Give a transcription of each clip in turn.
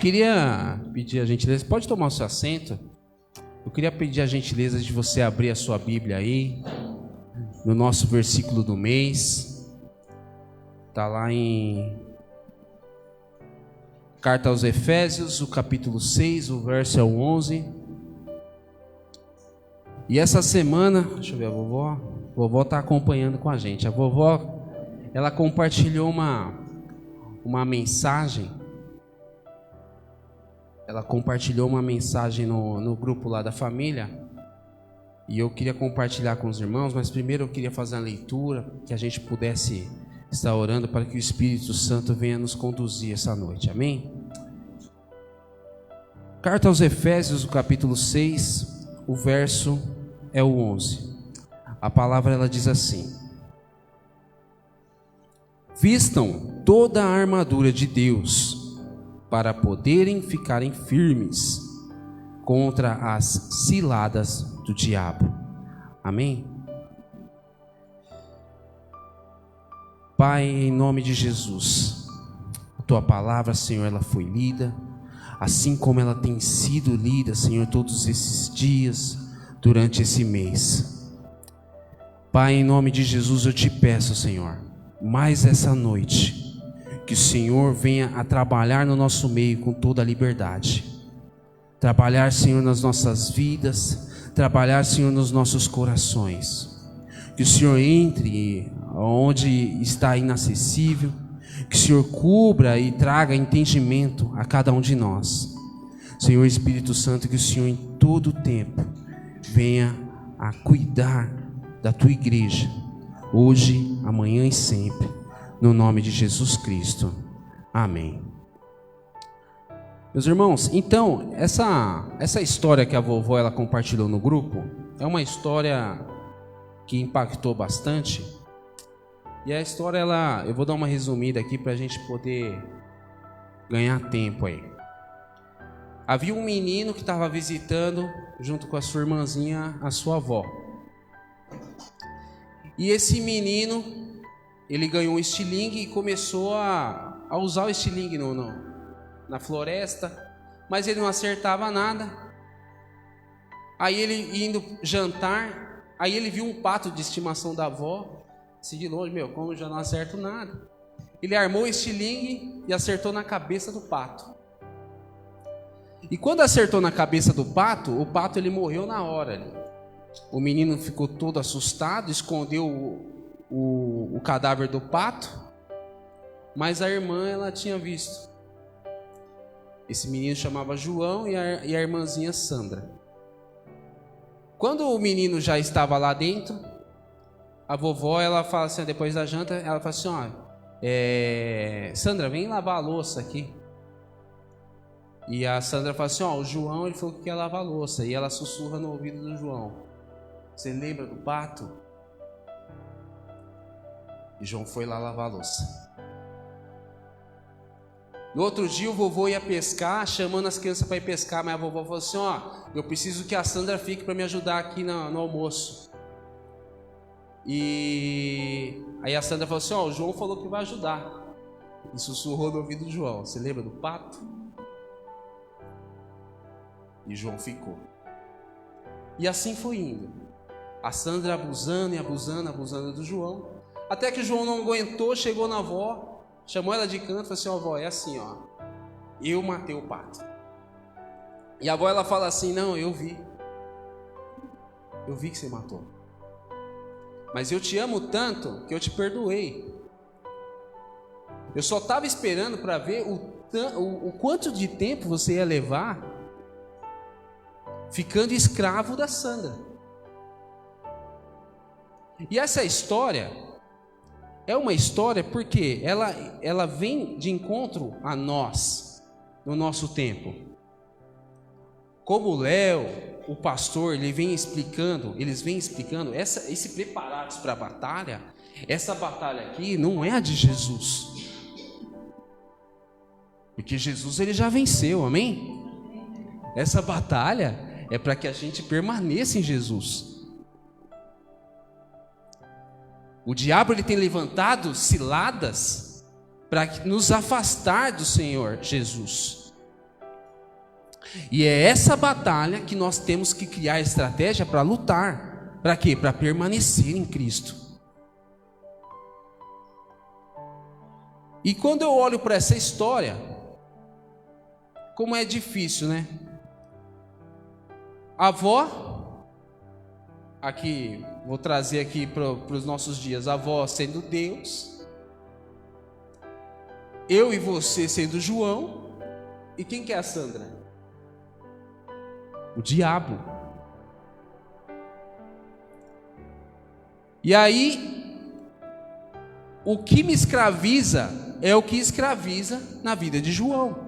queria pedir a gentileza, pode tomar o seu assento? Eu queria pedir a gentileza de você abrir a sua Bíblia aí, no nosso versículo do mês. Está lá em Carta aos Efésios, o capítulo 6, o verso é o 11. E essa semana, deixa eu ver, a vovó está acompanhando com a gente. A vovó, ela compartilhou uma mensagem. Ela compartilhou uma mensagem no grupo lá da família. E eu queria compartilhar com os irmãos, mas primeiro eu queria fazer uma leitura, que a gente pudesse estar orando para que o Espírito Santo venha nos conduzir essa noite. Amém? Carta aos Efésios, o capítulo 6, o verso é o 11. A palavra ela diz assim: vistam toda a armadura de Deus, para poderem ficarem firmes contra as ciladas do diabo. Amém? Pai, em nome de Jesus, a Tua palavra, Senhor, ela foi lida, assim como ela tem sido lida, Senhor, todos esses dias, durante esse mês. Pai, em nome de Jesus, eu te peço, Senhor, mais essa noite, que o Senhor venha a trabalhar no nosso meio com toda a liberdade. Trabalhar, Senhor, nas nossas vidas, trabalhar, Senhor, nos nossos corações. Que o Senhor entre onde está inacessível, que o Senhor cubra e traga entendimento a cada um de nós. Senhor Espírito Santo, que o Senhor em todo o tempo venha a cuidar da Tua igreja, hoje, amanhã e sempre. No nome de Jesus Cristo. Amém. Meus irmãos, então, essa história que a vovó ela compartilhou no grupo, é uma história que impactou bastante. E a história, eu vou dar uma resumida aqui para a gente poder ganhar tempo aí. Havia um menino que estava visitando, junto com a sua irmãzinha, a sua avó. E esse menino, ele ganhou um estilingue e começou a usar o estilingue na floresta, mas ele não acertava nada. Aí ele indo jantar, aí ele viu um pato de estimação da avó, assim de longe, como eu já não acerto nada. Ele armou o estilingue e acertou na cabeça do pato. E quando acertou na cabeça do pato, o pato ele morreu na hora ali. O menino ficou todo assustado, escondeu o cadáver do pato, mas a irmã ela tinha visto. Esse menino chamava João e a irmãzinha Sandra. Quando o menino já estava lá dentro, a vovó ela fala assim, depois da janta, ela fala assim, Sandra, vem lavar a louça aqui. E a Sandra fala assim, o João ele falou que quer lavar a louça. E ela sussurra no ouvido do João: você lembra do pato? E João foi lá lavar a louça. No outro dia o vovô ia pescar, chamando as crianças para ir pescar, mas a vovó falou assim, eu preciso que a Sandra fique para me ajudar aqui no almoço. E aí a Sandra falou assim, o João falou que vai ajudar. E sussurrou no ouvido do João: você lembra do pato? E João ficou. E assim foi indo. A Sandra abusando e abusando do João. Até que o João não aguentou, chegou na avó, chamou ela de canto e falou assim, avó, é assim, eu matei o pato. E a avó ela fala assim, não, eu vi que você matou. Mas eu te amo tanto que eu te perdoei. Eu só estava esperando para ver o quanto de tempo você ia levar ficando escravo da Sandra. E essa história é uma história porque ela vem de encontro a nós, no nosso tempo. Como o Léo, o pastor, eles vêm explicando, esse preparados para a batalha, essa batalha aqui não é a de Jesus. Porque Jesus ele já venceu, amém? Essa batalha é para que a gente permaneça em Jesus. O diabo ele tem levantado ciladas para nos afastar do Senhor Jesus. E é essa batalha que nós temos que criar estratégia para lutar. Para quê? Para permanecer em Cristo. E quando eu olho para essa história, como é difícil, né? A avó, aqui, vou trazer aqui para os nossos dias, a avó sendo Deus, eu e você sendo João, e quem que é a Sandra? O diabo. E aí, o que me escraviza é o que escraviza na vida de João.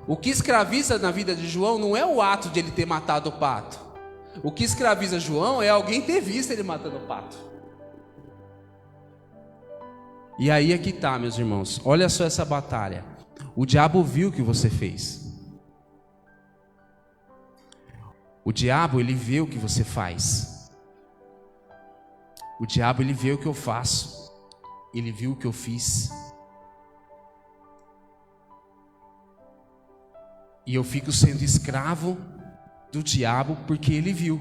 O que escraviza na vida de João não é o ato de ele ter matado o pato. O que escraviza João é alguém ter visto ele matando o pato. E aí é que está, meus irmãos. Olha só essa batalha. O diabo viu o que você fez. O diabo, ele vê o que você faz. O diabo, ele vê o que eu faço. Ele viu o que eu fiz. E eu fico sendo escravo do diabo porque ele viu.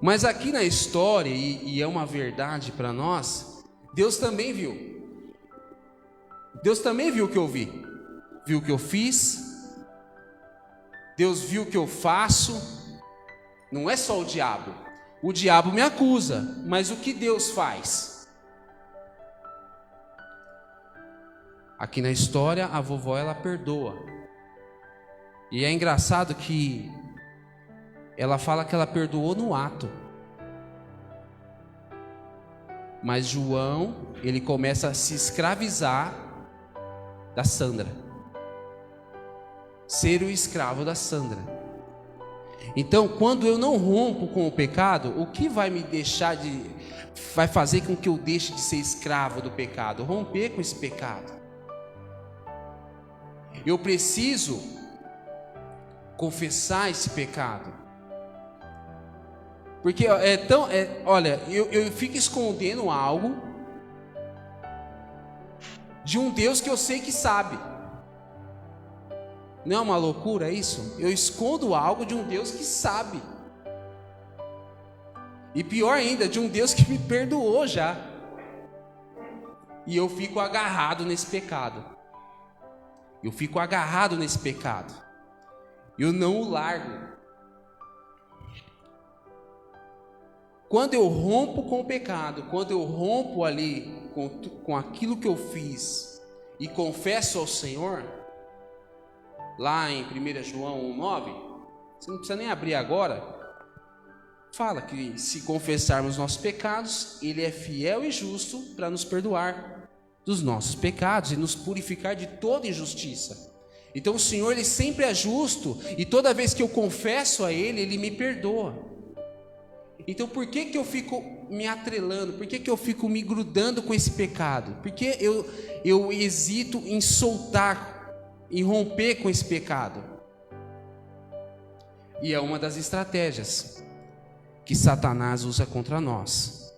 Mas aqui na história, e é uma verdade para nós, Deus também viu. Deus também viu o que eu vi. Viu o que eu fiz. Deus viu o que eu faço. Não é só o diabo. O diabo me acusa, mas o que Deus faz? Aqui na história, a vovó, ela perdoa. E é engraçado que ela fala que ela perdoou no ato. Mas João, ele começa a se escravizar da Sandra. Ser o escravo da Sandra. Então, quando eu não rompo com o pecado, o que vai me deixar de... vai fazer com que eu deixe de ser escravo do pecado? Romper com esse pecado. Eu preciso confessar esse pecado. Porque olha, eu fico escondendo algo de um Deus que eu sei que sabe. Não é uma loucura isso? Eu escondo algo de um Deus que sabe. E pior ainda, de um Deus que me perdoou já. E eu fico agarrado nesse pecado. Eu fico agarrado nesse pecado. Eu não o largo. Quando eu rompo com o pecado, quando eu rompo ali com aquilo que eu fiz e confesso ao Senhor, lá em 1 João 1,9, você não precisa nem abrir agora, fala que se confessarmos nossos pecados, Ele é fiel e justo para nos perdoar dos nossos pecados e nos purificar de toda injustiça. Então o Senhor, Ele sempre é justo, e toda vez que eu confesso a Ele, Ele me perdoa. Então por que eu fico me atrelando? Por que eu fico me grudando com esse pecado? Porque eu hesito em soltar, em romper com esse pecado. E é uma das estratégias que Satanás usa contra nós.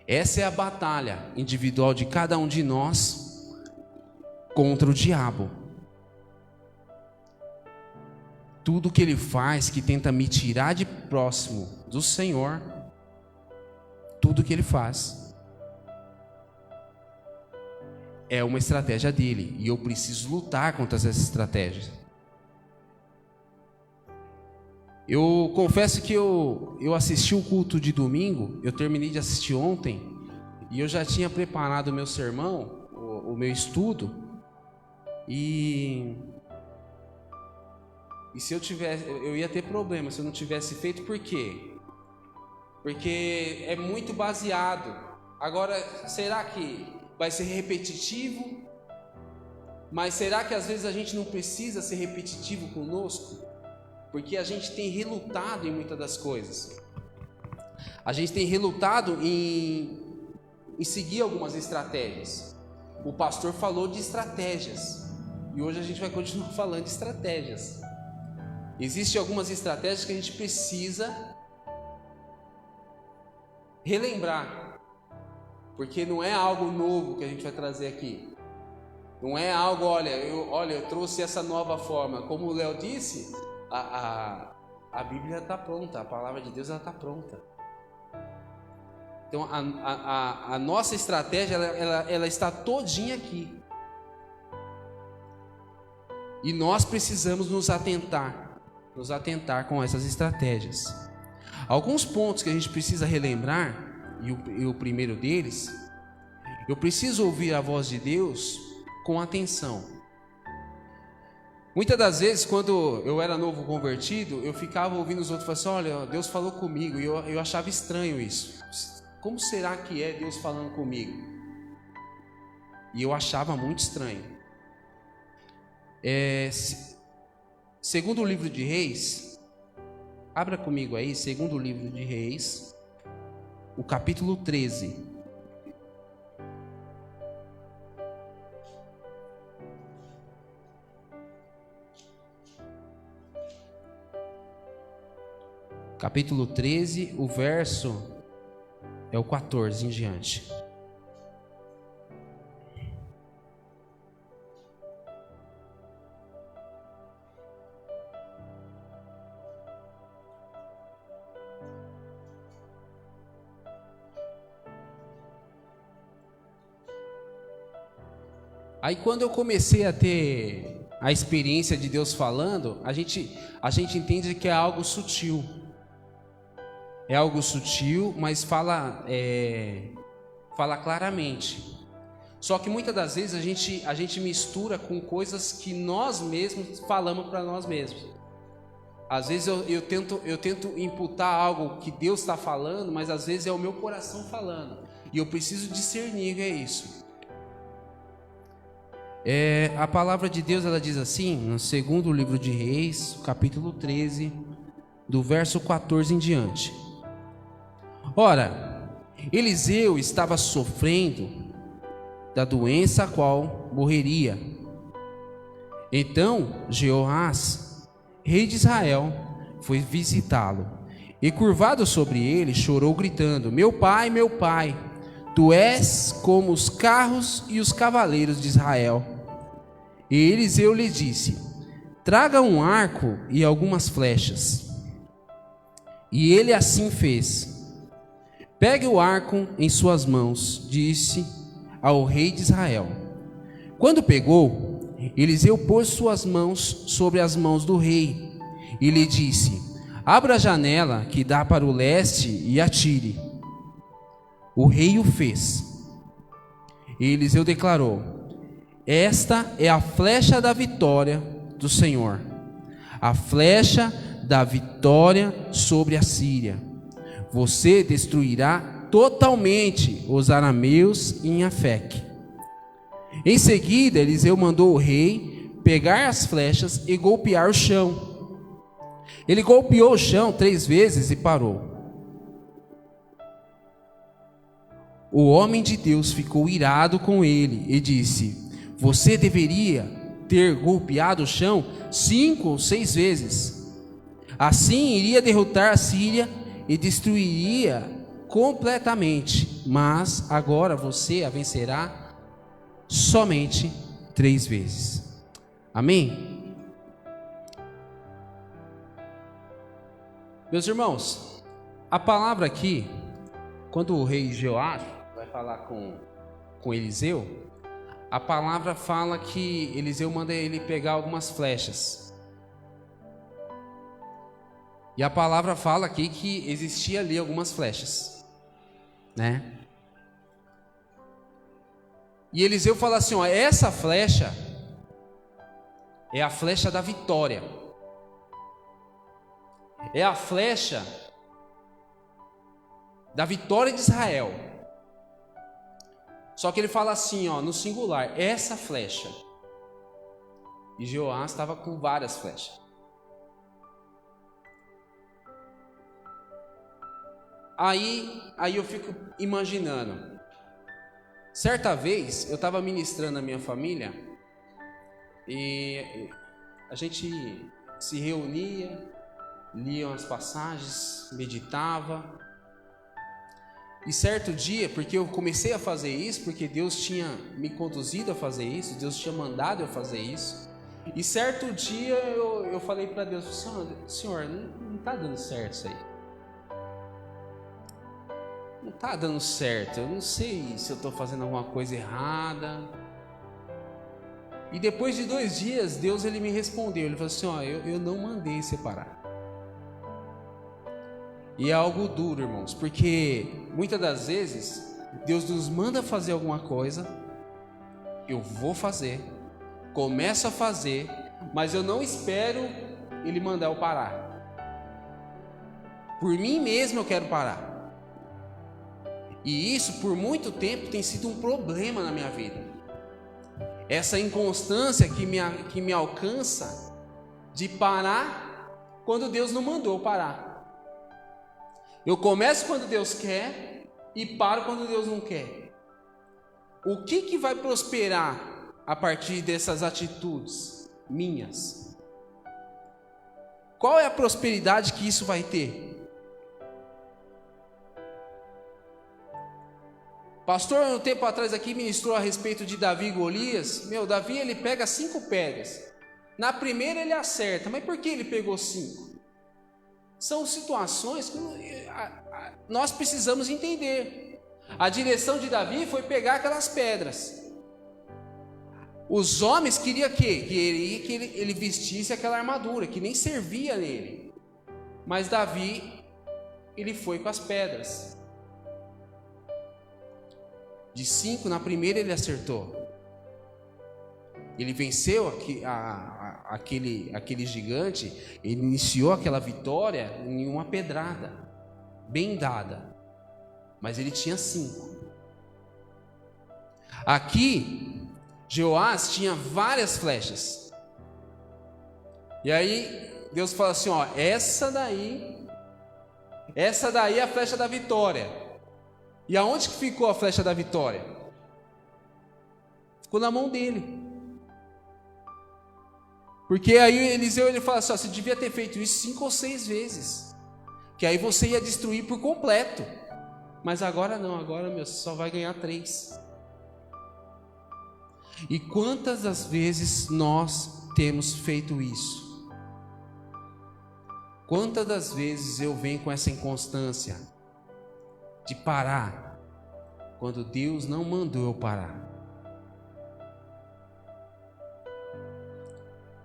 Essa é a batalha individual de cada um de nós contra o diabo. Tudo que ele faz que tenta me tirar de próximo do Senhor, tudo que ele faz é uma estratégia dele, e eu preciso lutar contra essas estratégias. Eu confesso que eu assisti o culto de domingo, eu terminei de assistir ontem, e eu já tinha preparado o meu sermão, o meu estudo, e se eu ia ter problema se eu não tivesse feito. Por quê? Porque é muito baseado. Agora, será que vai ser repetitivo? Mas será que às vezes a gente não precisa ser repetitivo conosco? Porque a gente tem relutado em muitas das coisas. A gente tem relutado em seguir algumas estratégias. O pastor falou de estratégias, e hoje a gente vai continuar falando de estratégias. Existem algumas estratégias que a gente precisa relembrar, porque não é algo novo que a gente vai trazer aqui. Não é algo, olha, eu trouxe essa nova forma. Como o Léo disse, a Bíblia está pronta, a palavra de Deus está pronta. Então a nossa estratégia ela está todinha aqui. E nós precisamos nos atentar com essas estratégias. Alguns pontos que a gente precisa relembrar, e o primeiro deles, eu preciso ouvir a voz de Deus com atenção. Muitas das vezes, quando eu era novo convertido, eu ficava ouvindo os outros falar assim, olha, Deus falou comigo, e eu achava estranho isso. Como será que é Deus falando comigo? E eu achava muito estranho. Segundo o livro de Reis, abra comigo aí, segundo o livro de Reis, o capítulo 13. Capítulo 13, o verso é o 14 em diante. Aí quando eu comecei a ter a experiência de Deus falando, a gente entende que é algo sutil. É algo sutil, mas fala claramente. Só que muitas das vezes a gente mistura com coisas que nós mesmos falamos para nós mesmos. Às vezes eu tento imputar algo que Deus está falando, mas às vezes é o meu coração falando. E eu preciso discernir que é isso. A palavra de Deus ela diz assim, no segundo livro de Reis, capítulo 13, do verso 14 em diante. Ora, Eliseu estava sofrendo da doença a qual morreria. Então Jeoás, rei de Israel, foi visitá-lo e, curvado sobre ele, chorou gritando: meu pai, tu és como os carros e os cavaleiros de Israel. E Eliseu lhe disse: traga um arco e algumas flechas. E ele assim fez. Pegue o arco em suas mãos, disse ao rei de Israel. Quando pegou, Eliseu pôs suas mãos sobre as mãos do rei e lhe disse: abra a janela que dá para o leste e atire. O rei o fez. E Eliseu declarou: esta é a flecha da vitória do Senhor, a flecha da vitória sobre a Síria. Você destruirá totalmente os arameus em Afeque. Em seguida, Eliseu mandou o rei pegar as flechas e golpear o chão. Ele golpeou o chão 3 vezes e parou. O homem de Deus ficou irado com ele e disse: você deveria ter golpeado o chão 5 ou 6 vezes. Assim iria derrotar a Síria e destruiria completamente. Mas agora você a vencerá somente 3 vezes. Amém? Meus irmãos, a palavra aqui, quando o rei Jeoás vai falar com Eliseu, a palavra fala que Eliseu manda ele pegar algumas flechas. E a palavra fala aqui que existia ali algumas flechas, né? E Eliseu fala assim, ó, essa flecha é a flecha da vitória. É a flecha da vitória de Israel. Só que ele fala assim, ó, no singular, essa flecha. E Jeoás estava com várias flechas. Aí eu fico imaginando. Certa vez eu estava ministrando a minha família e a gente se reunia, lia as passagens, meditava. E certo dia, porque eu comecei a fazer isso, porque Deus tinha me conduzido a fazer isso, Deus tinha mandado eu fazer isso. E certo dia eu falei para Deus: Senhor, não está dando certo isso aí. Não está dando certo, eu não sei se eu estou fazendo alguma coisa errada. E depois de 2 dias, Deus ele me respondeu, ele falou assim: eu não mandei separar. E é algo duro, irmãos, porque muitas das vezes Deus nos manda fazer alguma coisa, eu vou fazer, começo a fazer, mas eu não espero Ele mandar eu parar. Por mim mesmo eu quero parar. E isso por muito tempo tem sido um problema na minha vida. Essa inconstância que me alcança de parar quando Deus não mandou eu parar. Eu começo quando Deus quer e paro quando Deus não quer. O que vai prosperar a partir dessas atitudes minhas? Qual é a prosperidade que isso vai ter? Pastor, um tempo atrás aqui ministrou a respeito de Davi e Golias. Davi ele pega 5 pedras. Na primeira ele acerta, mas por que ele pegou 5? São situações que nós precisamos entender. A direção de Davi foi pegar aquelas pedras. Os homens queriam que ele vestisse aquela armadura, que nem servia nele. Mas Davi, ele foi com as pedras. De 5, na primeira ele acertou. Ele venceu aquele gigante. Ele iniciou aquela vitória em uma pedrada, bem dada. Mas ele tinha 5. Aqui, Jeoás tinha várias flechas. E aí, Deus fala assim: essa daí é a flecha da vitória. E aonde que ficou a flecha da vitória? Ficou na mão dele. Porque aí Eliseu ele fala assim: você devia ter feito isso 5 ou 6 vezes, que aí você ia destruir por completo. Mas agora não, agora você só vai ganhar 3. E quantas das vezes nós temos feito isso? Quantas das vezes eu venho com essa inconstância de parar quando Deus não mandou eu parar?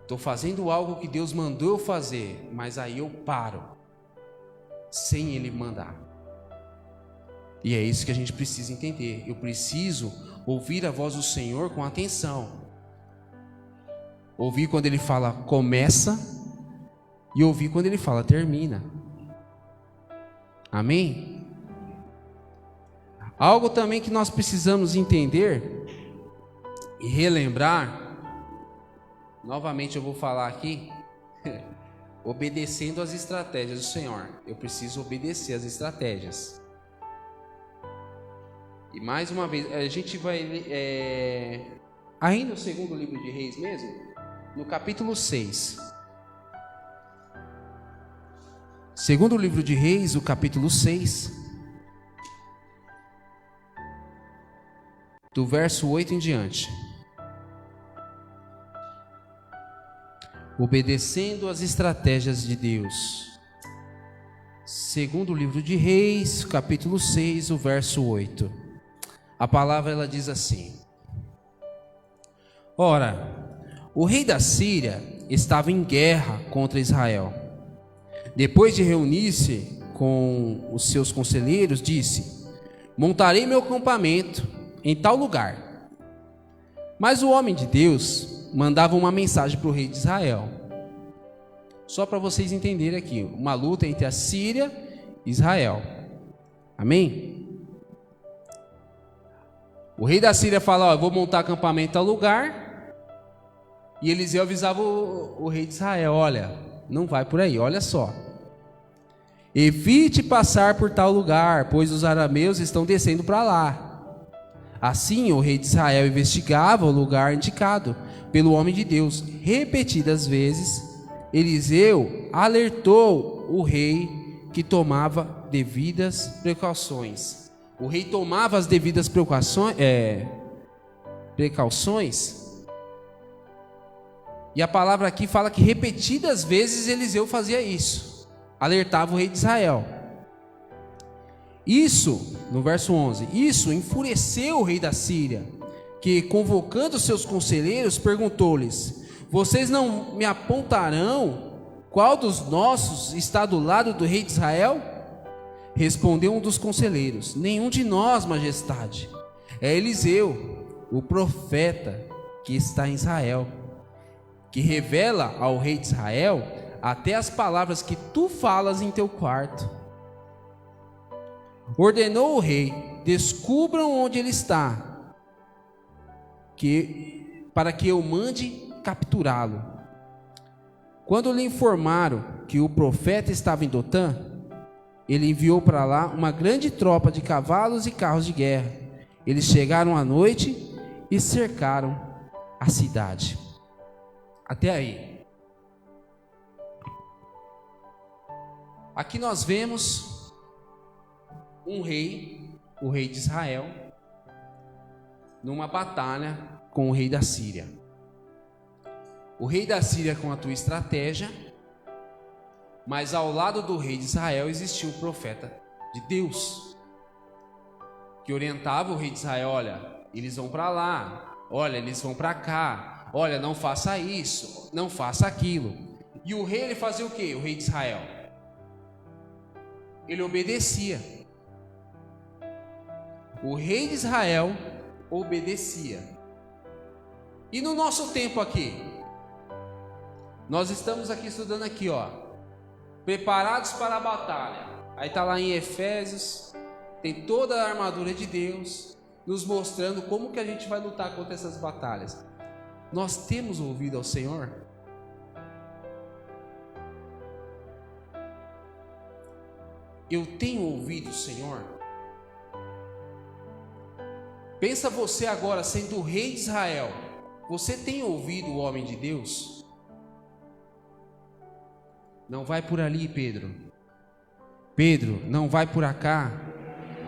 Estou fazendo algo que Deus mandou eu fazer, mas aí eu paro, sem Ele mandar. E é isso que a gente precisa entender. Eu preciso ouvir a voz do Senhor com atenção. Ouvir quando Ele fala começa, e ouvir quando Ele fala termina. Amém? Algo também que nós precisamos entender e relembrar. Novamente eu vou falar aqui, obedecendo às estratégias do Senhor. Eu preciso obedecer às estratégias. E mais uma vez, a gente vai aí no 2º livro de Reis mesmo, no capítulo 6. 2º livro de Reis, o capítulo 6, do verso 8 em diante. Obedecendo às estratégias de Deus. 2º livro de Reis, capítulo 6, o verso 8. A palavra ela diz assim: ora, o rei da Síria estava em guerra contra Israel. Depois de reunir-se com os seus conselheiros, disse: montarei meu acampamento em tal lugar. Mas o homem de Deus mandava uma mensagem para o rei de Israel. Só para vocês entenderem aqui, uma luta entre a Síria e Israel. Amém? O rei da Síria fala: eu vou montar acampamento em tal lugar. E Eliseu avisava o rei de Israel: olha, não vai por aí, olha só. Evite passar por tal lugar, pois os arameus estão descendo para lá. Assim o rei de Israel investigava o lugar indicado pelo homem de Deus. Repetidas vezes, Eliseu alertou o rei que tomava devidas precauções. o rei tomava as devidas precauções. E a palavra aqui fala que repetidas vezes Eliseu fazia isso, alertava o rei de Israel. Isso, no verso 11, isso enfureceu o rei da Síria, que, convocando seus conselheiros, perguntou-lhes: vocês não me apontarão qual dos nossos está do lado do rei de Israel? Respondeu um dos conselheiros: nenhum de nós, majestade. É Eliseu, o profeta que está em Israel, que revela ao rei de Israel até as palavras que tu falas em teu quarto. Ordenou o rei: descubram onde ele está, para que eu mande capturá-lo. Quando lhe informaram que o profeta estava em Dotã, ele enviou para lá uma grande tropa de cavalos e carros de guerra. Eles chegaram à noite e cercaram a cidade. Até aí. Aqui nós vemos um rei, o rei de Israel, numa batalha com o rei da Síria. O rei da Síria com a tua estratégia, mas ao lado do rei de Israel existia o profeta de Deus, que orientava o rei de Israel: olha, eles vão para lá, olha, eles vão para cá, olha, não faça isso, não faça aquilo. E o rei, ele fazia o quê? O rei de Israel, ele obedecia. O rei de Israel obedecia. E no nosso tempo aqui, nós estamos aqui estudando aqui, ó, preparados para a batalha. Aí está lá em Efésios, tem toda a armadura de Deus, nos mostrando como que a gente vai lutar contra essas batalhas. Nós temos ouvido ao Senhor? Eu tenho ouvido o Senhor? Pensa você agora sendo o rei de Israel, você tem ouvido o homem de Deus? Não vai por ali, Pedro. Pedro, não vai por cá.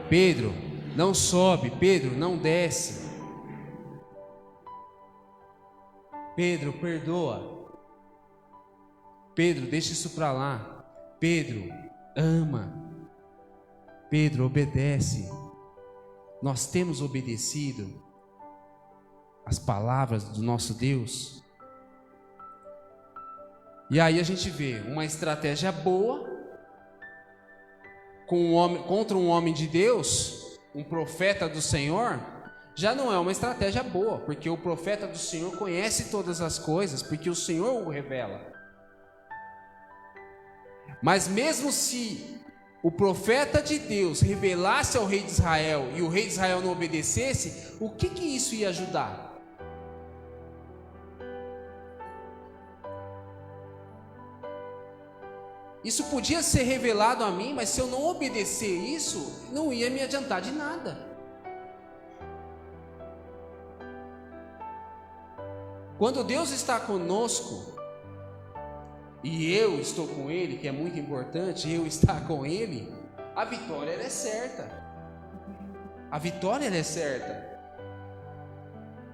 Pedro, não sobe. Pedro, não desce. Pedro, perdoa. Pedro, deixa isso para lá. Pedro, ama. Pedro, obedece. Nós temos obedecido as palavras do nosso Deus? E aí a gente vê uma estratégia boa contra um homem de Deus, um profeta do Senhor. Já não é uma estratégia boa, porque o profeta do Senhor conhece todas as coisas, porque o Senhor o revela. Mas mesmo se o profeta de Deus revelasse ao rei de Israel e o rei de Israel não obedecesse, o que isso ia ajudar? Isso podia ser revelado a mim, mas se eu não obedecer isso, não ia me adiantar de nada. Quando Deus está conosco, e eu estou com Ele, que é muito importante, eu estar com Ele, a vitória ela é certa. A vitória ela é certa.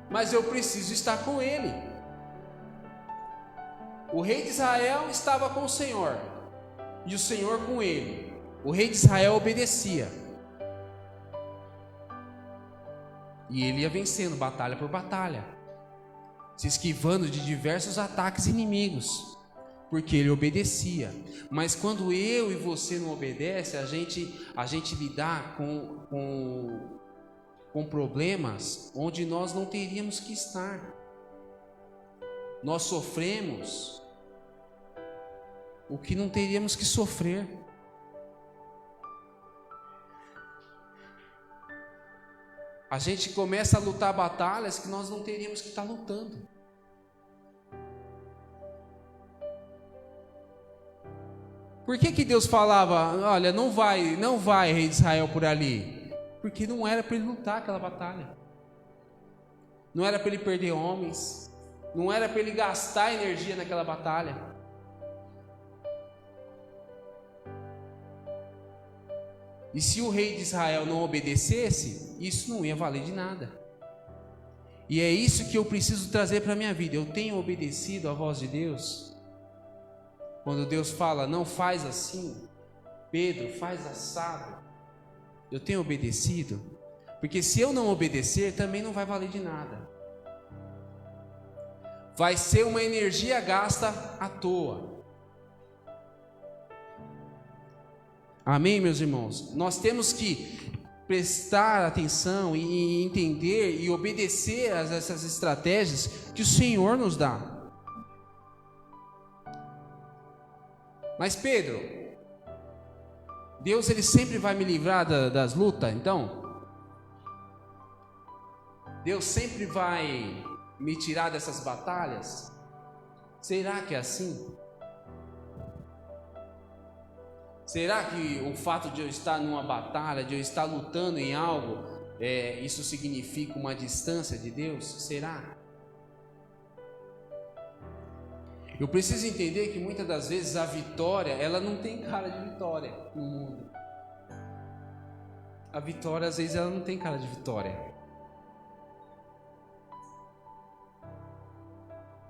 Mas eu preciso estar com Ele. O rei de Israel estava com o Senhor, e o Senhor com ele. O rei de Israel obedecia, e ele ia vencendo batalha por batalha, se esquivando de diversos ataques inimigos, porque ele obedecia. Mas quando eu e você não obedecem, a gente lidar com problemas onde nós não teríamos que estar. Nós sofremos o que não teríamos que sofrer. A gente começa a lutar batalhas que nós não teríamos que estar lutando. Por que Deus falava: olha, não vai rei de Israel por ali? Porque não era para ele lutar aquela batalha. Não era para ele perder homens. Não era para ele gastar energia naquela batalha. E se o rei de Israel não obedecesse, isso não ia valer de nada. E é isso que eu preciso trazer para a minha vida. Eu tenho obedecido à voz de Deus. Quando Deus fala, não faz assim, Pedro, faz assado. Eu tenho obedecido? Porque se eu não obedecer, também não vai valer de nada. Vai ser uma energia gasta à toa. Amém, meus irmãos? Nós temos que prestar atenção e entender e obedecer a essas estratégias que o Senhor nos dá. Mas Pedro, Deus ele sempre vai me livrar das lutas, então? Deus sempre vai me tirar dessas batalhas? Será que é assim? Será que o fato de eu estar numa batalha, de eu estar lutando em algo, isso significa uma distância de Deus? Será? Eu preciso entender que muitas das vezes a vitória, ela não tem cara de vitória no mundo. A vitória, às vezes, ela não tem cara de vitória.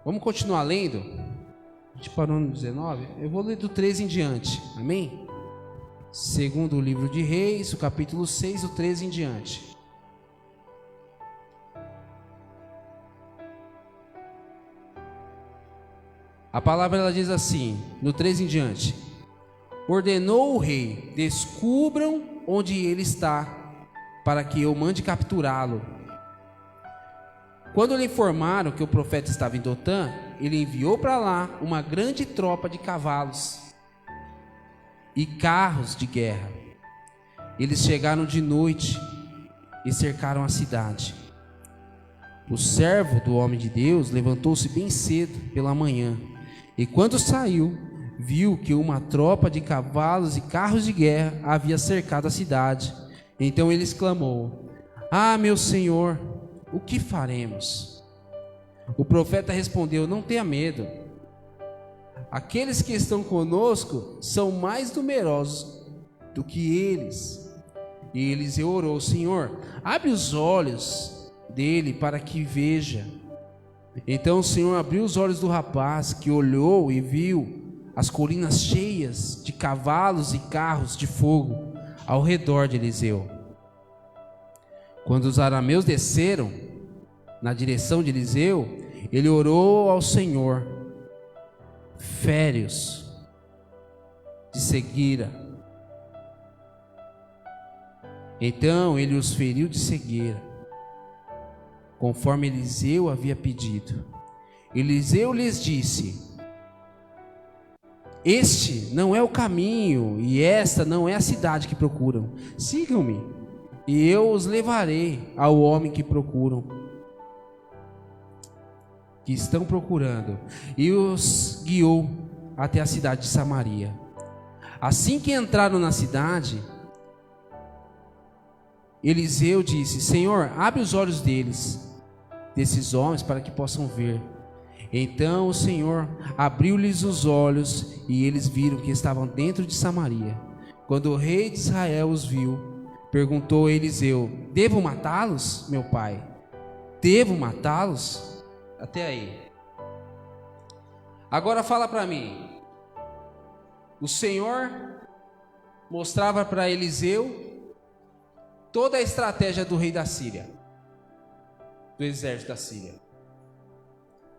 Vamos continuar lendo? A gente parou no 19. Eu vou ler do 13 em diante. Amém? Segundo o livro de Reis, o capítulo 6, o 13 em diante. A palavra ela diz assim, no 13 em diante: ordenou o rei, descubram onde ele está, para que eu mande capturá-lo. Quando lhe informaram que o profeta estava em Dotã, ele enviou para lá uma grande tropa de cavalos e carros de guerra. Eles chegaram de noite e cercaram a cidade. O servo do homem de Deus levantou-se bem cedo pela manhã, e quando saiu, viu que uma tropa de cavalos e carros de guerra havia cercado a cidade. Então ele exclamou: ah, meu senhor, o que faremos? O profeta respondeu: não tenha medo. Aqueles que estão conosco são mais numerosos do que eles. E Eliseu orou: Senhor, abre os olhos dele para que veja. Então o Senhor abriu os olhos do rapaz, que olhou e viu as colinas cheias de cavalos e carros de fogo ao redor de Eliseu. Quando os arameus desceram na direção de Eliseu, ele orou ao Senhor: fere-os de cegueira. Então ele os feriu de cegueira, conforme Eliseu havia pedido. Eliseu lhes disse: este não é o caminho, e esta não é a cidade que procuram. Sigam-me, e eu os levarei ao homem que estão procurando. E os guiou até a cidade de Samaria. Assim que entraram na cidade, Eliseu disse: Senhor, abre os olhos desses homens, para que possam ver. Então o Senhor abriu-lhes os olhos, e eles viram que estavam dentro de Samaria. Quando o rei de Israel os viu, perguntou a Eliseu: devo matá-los, meu pai? Devo matá-los? Até aí. Agora fala para mim. O Senhor mostrava para Eliseu toda a estratégia do rei da Síria, do exército da Síria.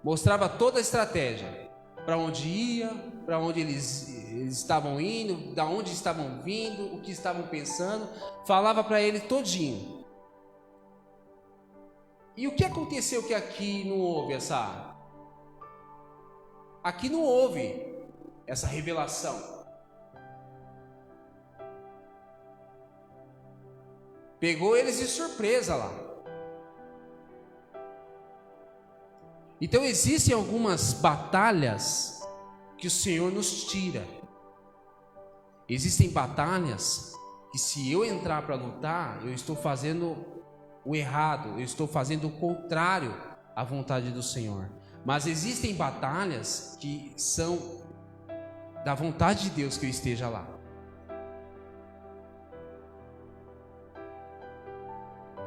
Mostrava toda a estratégia, para onde ia, para onde eles estavam indo, da onde estavam vindo, o que estavam pensando. Falava para ele todinho. E o que aconteceu que aqui não houve aqui não houve essa revelação? Pegou eles de surpresa lá. Então existem algumas batalhas que o Senhor nos tira. Existem batalhas que, se eu entrar para lutar, eu estou fazendo o errado, eu estou fazendo o contrário à vontade do Senhor. Mas existem batalhas que são da vontade de Deus que eu esteja lá.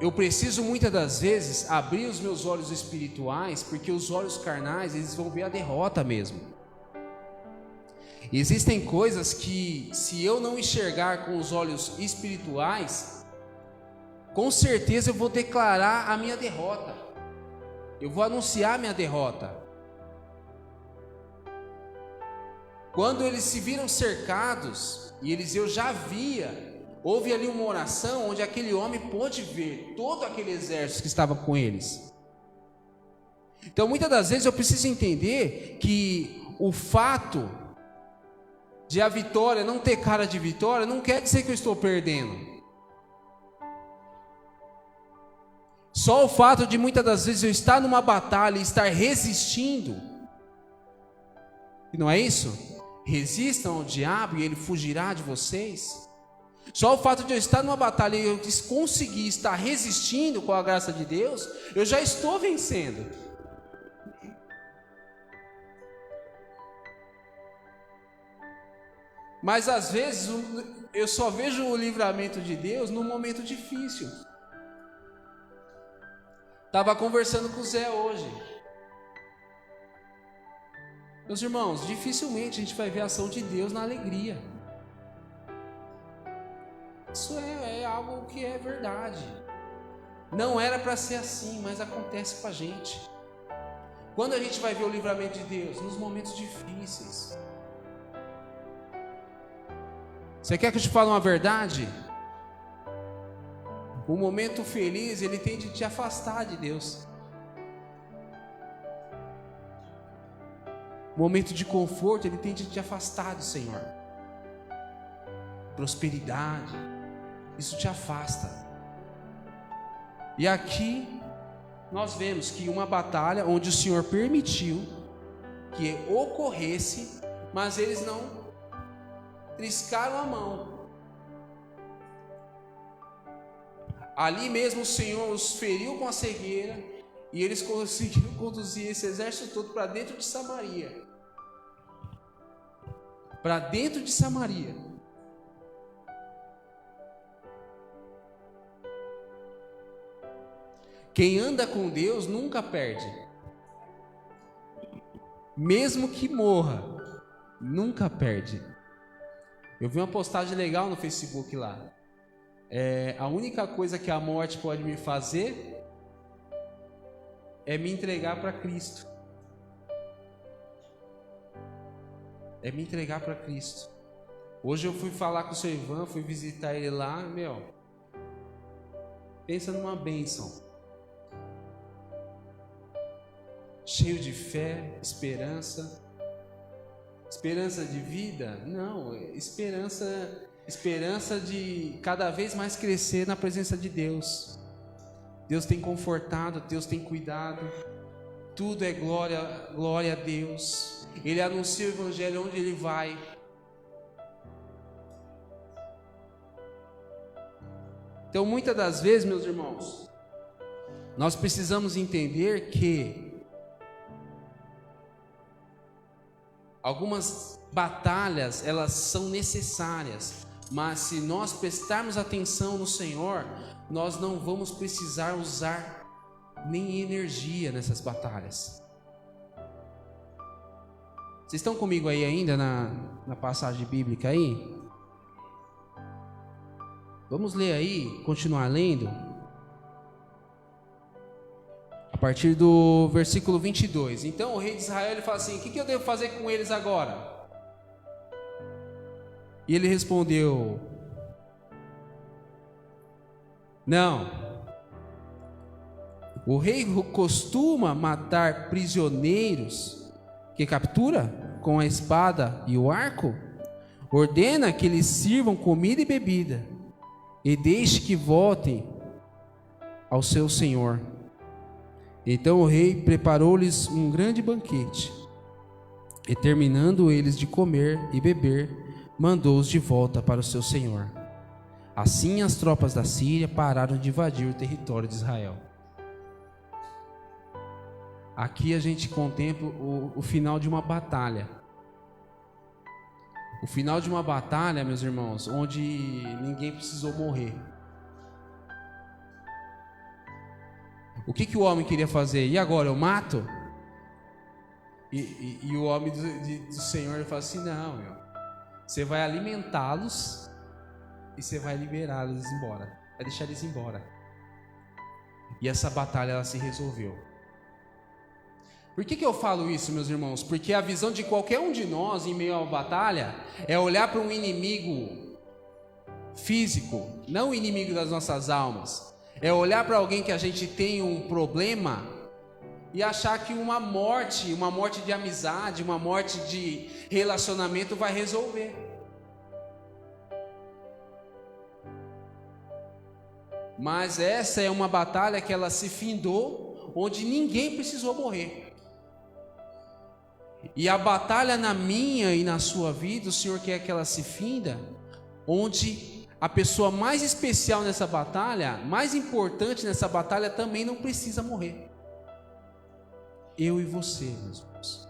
eu preciso muitas das vezes abrir os meus olhos espirituais, porque os olhos carnais, eles vão ver a derrota mesmo. E existem coisas que, se eu não enxergar com os olhos espirituais, com certeza eu vou declarar a minha derrota. Eu vou anunciar a minha derrota. Quando eles se viram cercados, e Eliseu já via, houve ali uma oração onde aquele homem pôde ver todo aquele exército que estava com eles. Então, muitas das vezes eu preciso entender que o fato de a vitória não ter cara de vitória não quer dizer que eu estou perdendo. Só o fato de muitas das vezes eu estar numa batalha e estar resistindo, e não é isso? Resistam ao diabo e ele fugirá de vocês. Só o fato de eu estar numa batalha e eu conseguir estar resistindo com a graça de Deus, eu já estou vencendo. Mas às vezes eu só vejo o livramento de Deus num momento difícil. Estava conversando com o Zé hoje. Meus irmãos, dificilmente a gente vai ver a ação de Deus na alegria. Isso é algo que é verdade. Não era para ser assim, mas acontece com a gente. Quando a gente vai ver o livramento de Deus? Nos momentos difíceis. Você quer que eu te fale uma verdade? O momento feliz, ele tende a te afastar de Deus. O momento de conforto, ele tende a te afastar do Senhor. Prosperidade, isso te afasta. E aqui nós vemos que uma batalha onde o Senhor permitiu que ocorresse, mas eles não triscaram a mão. Ali mesmo o Senhor os feriu com a cegueira e eles conseguiram conduzir esse exército todo para dentro de Samaria. Para dentro de Samaria. Quem anda com Deus nunca perde. Mesmo que morra, nunca perde. Eu vi uma postagem legal no Facebook lá. A única coisa que a morte pode me fazer é me entregar para Cristo. É me entregar para Cristo. Hoje eu fui falar com o seu Ivan, fui visitar ele lá, pensa numa bênção. Cheio de fé, esperança. Esperança de vida? Não, esperança de cada vez mais crescer na presença de Deus. Deus tem confortado, Deus tem cuidado. Tudo é glória a Deus. Ele anuncia o evangelho onde ele vai. Então, muitas das vezes, meus irmãos, nós precisamos entender que algumas batalhas, elas são necessárias, mas se nós prestarmos atenção no Senhor, nós não vamos precisar usar nem energia nessas batalhas. Vocês estão comigo aí ainda na passagem bíblica aí? Vamos ler aí, continuar lendo. A partir do versículo 22. Então o rei de Israel ele fala assim: o que eu devo fazer com eles agora? E ele respondeu: não. O rei costuma matar prisioneiros que captura com a espada e o arco. Ordena que lhes sirvam comida e bebida e deixe que voltem ao seu senhor. Então o rei preparou-lhes um grande banquete e, terminando eles de comer e beber, mandou-os de volta para o seu senhor. Assim as tropas da Síria pararam de invadir o território de Israel. Aqui a gente contempla o final de uma batalha. O final de uma batalha, meus irmãos, onde ninguém precisou morrer. O que o homem queria fazer? E agora, eu mato? E o homem do Senhor ele fala assim: não, meu, você vai alimentá-los e você vai liberá-los embora, vai deixar eles embora. E essa batalha ela se resolveu. Por que eu falo isso, meus irmãos? Porque a visão de qualquer um de nós em meio à batalha é olhar para um inimigo físico, não o inimigo das nossas almas. É olhar para alguém que a gente tem um problema e achar que uma morte de amizade, uma morte de relacionamento vai resolver. Mas essa é uma batalha que ela se findou, onde ninguém precisou morrer. E a batalha na minha e na sua vida, o Senhor quer que ela se finda, onde a pessoa mais especial nessa batalha, mais importante nessa batalha, também não precisa morrer. Eu e você, meus irmãos.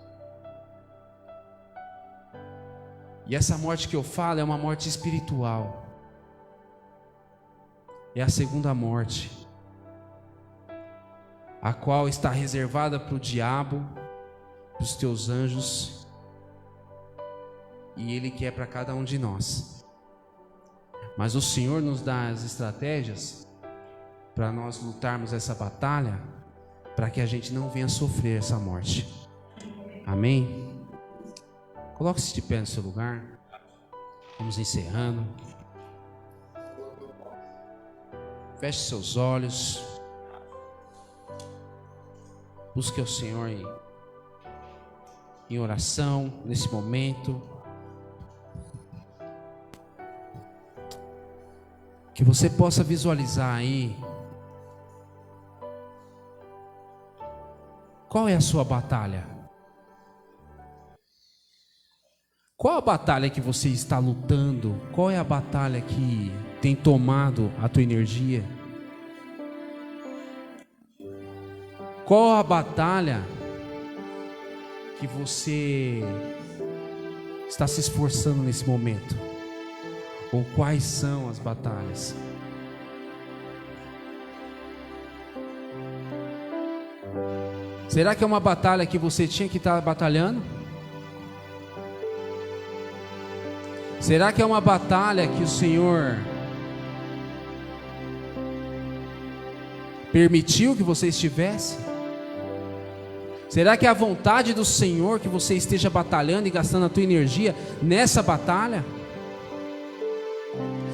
E essa morte que eu falo é uma morte espiritual. É a segunda morte, a qual está reservada para o diabo, para os teus anjos, e ele quer para cada um de nós. Mas o Senhor nos dá as estratégias para nós lutarmos essa batalha, para que a gente não venha sofrer essa morte. Amém? Coloque-se de pé no seu lugar. Vamos encerrando. Feche seus olhos. Busque o Senhor em oração nesse momento. Que você possa visualizar aí qual é a sua batalha. Qual a batalha que você está lutando? Qual é a batalha que tem tomado a tua energia? Qual a batalha que você está se esforçando nesse momento? Ou quais são as batalhas? Será que é uma batalha que você tinha que estar batalhando? Será que é uma batalha que o Senhor permitiu que você estivesse? Será que é a vontade do Senhor que você esteja batalhando e gastando a tua energia nessa batalha?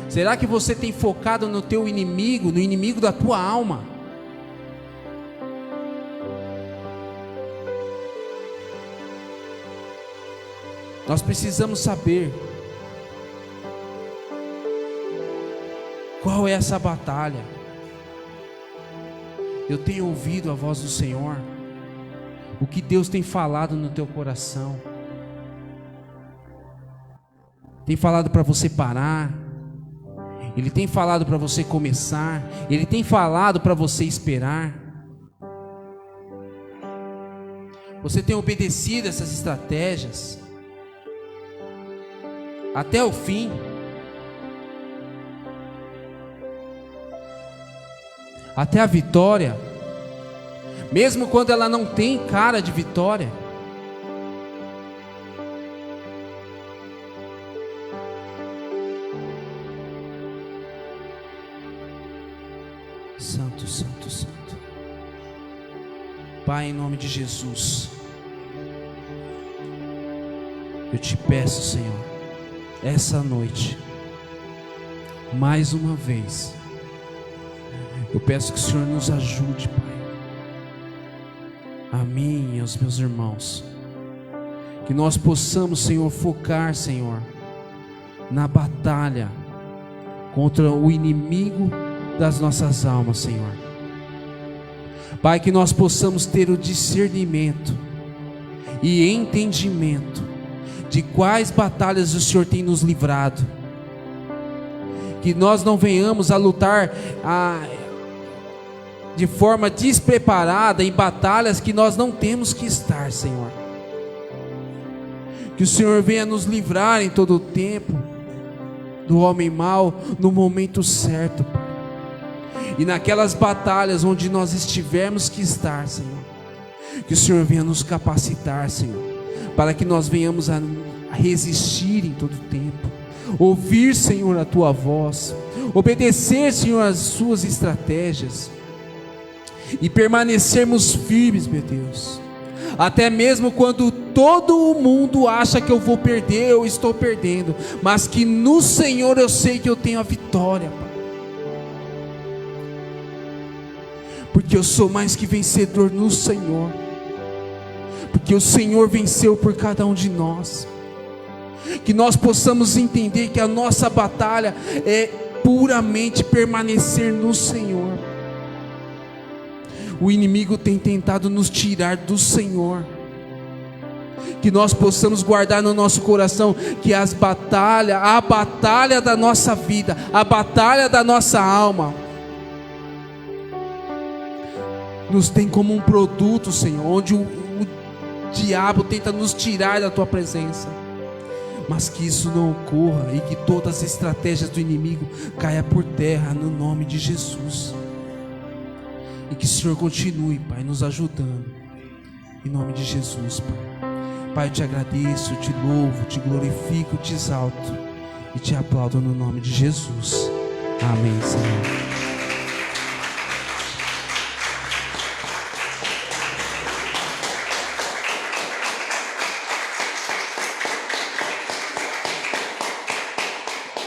Será que você tem focado no teu inimigo, no inimigo da tua alma? Nós precisamos saber qual é essa batalha. Eu tenho ouvido a voz do Senhor, o que Deus tem falado no teu coração. Tem falado para você parar, Ele tem falado para você começar, Ele tem falado para você esperar. Você tem obedecido essas estratégias até o fim? Até a vitória, mesmo quando ela não tem cara de vitória. Santo, Santo, Santo. Pai, em nome de Jesus, eu te peço, Senhor, essa noite, mais uma vez, eu peço que o Senhor nos ajude, Pai, a mim e aos meus irmãos, que nós possamos, Senhor, focar, Senhor, na batalha contra o inimigo das nossas almas, Senhor. Pai, que nós possamos ter o discernimento e entendimento de quais batalhas o Senhor tem nos livrado, que nós não venhamos a lutar de forma despreparada em batalhas que nós não temos que estar, Senhor. Que o Senhor venha nos livrar em todo o tempo do homem mau no momento certo, Pai. E naquelas batalhas onde nós estivermos que estar, Senhor, que o Senhor venha nos capacitar, Senhor, para que nós venhamos a resistir em todo o tempo, ouvir, Senhor, a Tua voz, obedecer, Senhor, as Suas estratégias e permanecermos firmes, meu Deus, até mesmo quando todo o mundo acha que eu vou perder, eu estou perdendo, mas que no Senhor eu sei que eu tenho a vitória, Pai. Porque eu sou mais que vencedor no Senhor, porque o Senhor venceu por cada um de nós. Que nós possamos entender que a nossa batalha é puramente permanecer no Senhor. O inimigo tem tentado nos tirar do Senhor. Que nós possamos guardar no nosso coração que a batalha da nossa vida, a batalha da nossa alma, nos tem como um produto, Senhor, onde o diabo tenta nos tirar da Tua presença. Mas que isso não ocorra e que todas as estratégias do inimigo caia por terra no nome de Jesus. E que o Senhor continue, Pai, nos ajudando, em nome de Jesus, Pai. Pai, eu te agradeço, te louvo, te glorifico, te exalto e te aplaudo no nome de Jesus. Amém, Senhor.